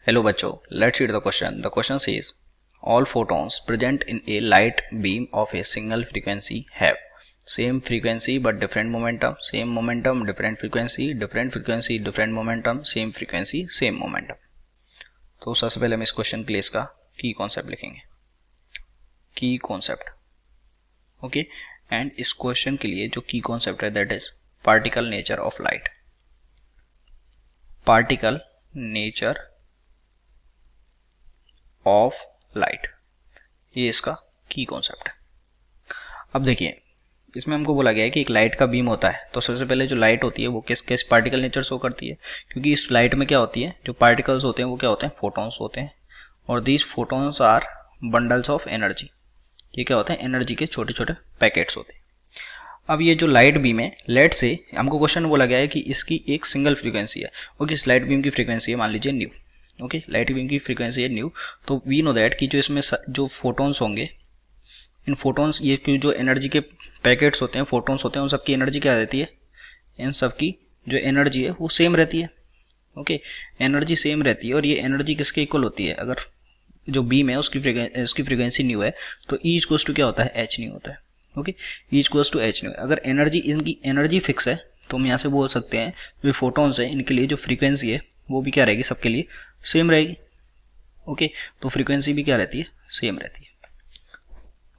Hello बच्चों, let's read the question. The question says all photons present in a light beam of a single frequency have same frequency but different momentum, same momentum, different frequency, different momentum, same frequency, same momentum. तो सबसे पहले हम इस question के लिए इसका की concept लिखेंगे. की कॉन्सेप्ट, ओके. एंड इस क्वेश्चन के लिए जो की कॉन्सेप्ट है that is particle nature of light. Particle nature of light, ये इसका की कॉन्सेप्ट है. अब देखिए, इसमें हमको बोला गया है कि एक लाइट का बीम होता है, तो सबसे पहले जो लाइट होती है वो किस पार्टिकल नेचर शो करती है, क्योंकि इस लाइट में क्या होती है, जो पार्टिकल्स होते हैं वो क्या होते हैं, फोटॉन्स होते हैं. और these photons are bundles of energy. ये क्या होते हैं, एनर्जी के छोटे छोटे पैकेट्स होते हैं. अब ये जो लाइट बीम है, लेट से हमको क्वेश्चन बोला गया है कि इसकी एक सिंगल फ्रीक्वेंसी है. ओके, इस लाइट बीम की फ्रीक्वेंसी है मान लीजिए न्यू. ओके, लाइट बीम की फ्रीक्वेंसी है न्यू. तो वी नो दैट कि जो इसमें जो फोटॉन्स होंगे, इन फोटॉन्स, ये जो एनर्जी के पैकेट्स होते हैं, फोटॉन्स होते हैं, उन सबकी एनर्जी क्या रहती है, इन सबकी जो एनर्जी है वो सेम रहती है. ओके, एनर्जी सेम रहती है. और ये एनर्जी किसके इक्वल होती है, अगर जो बीम है उसकी फ्रीक्वेंसी न्यू है तो ई इक्वल्स टू क्या होता है, एच न्यू होता है. Okay, e equals to h nu. अगर एनर्जी, इनकी एनर्जी फिक्स है तो हम यहाँ से बोल सकते हैं जो फोटॉन्स है इनके लिए जो फ्रीक्वेंसी है वो भी क्या रहेगी, सबके लिए सेम रहेगी. ओके, तो फ्रीक्वेंसी भी क्या रहती है, सेम रहती है.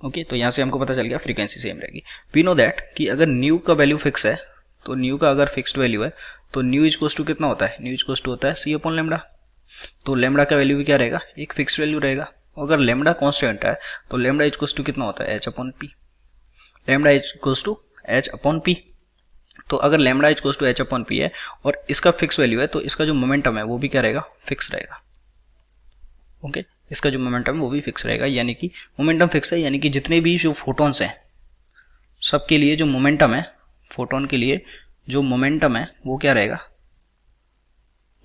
ओके, तो यहाँ से हमको पता चल गया फ्रीक्वेंसी सेम रहेगी. वी नो दैट कि अगर न्यू का वैल्यू फिक्स है, तो न्यू का अगर फिक्स्ड वैल्यू है तो न्यू इक्वल्स टू कितना होता है, न्यू इक्वल्स टू होता है सी अपॉन लेमडा. तो लेमडा का वैल्यू भी क्या रहेगा, एक फिक्स्ड वैल्यू रहेगा. अगर लेमडा कांस्टेंट है तो लेमडा इक्वल्स टू कितना होता है, h upon p. Lambda equals to h upon p. तो अगर lambda equals to h upon p है और इसका फिक्स वैल्यू है तो इसका जो मोमेंटम है वो भी क्या रहेगा, फिक्स रहेगा. ओके, इसका जो मोमेंटम है वो भी फिक्स रहेगा. यानी कि मोमेंटम फिक्स है, यानी कि जितने भी जो फोटॉन्स हैं सबके लिए जो मोमेंटम है, फोटोन के लिए जो मोमेंटम है वो क्या रहेगा,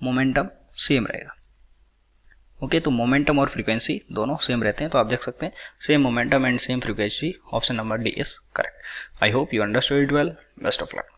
मोमेंटम सेम रहेगा. ओके, तो मोमेंटम और फ्रीक्वेंसी दोनों सेम रहते हैं. तो आप देख सकते हैं same momentum and same frequency. Option number D is correct. I hope you understood it well. Best of luck.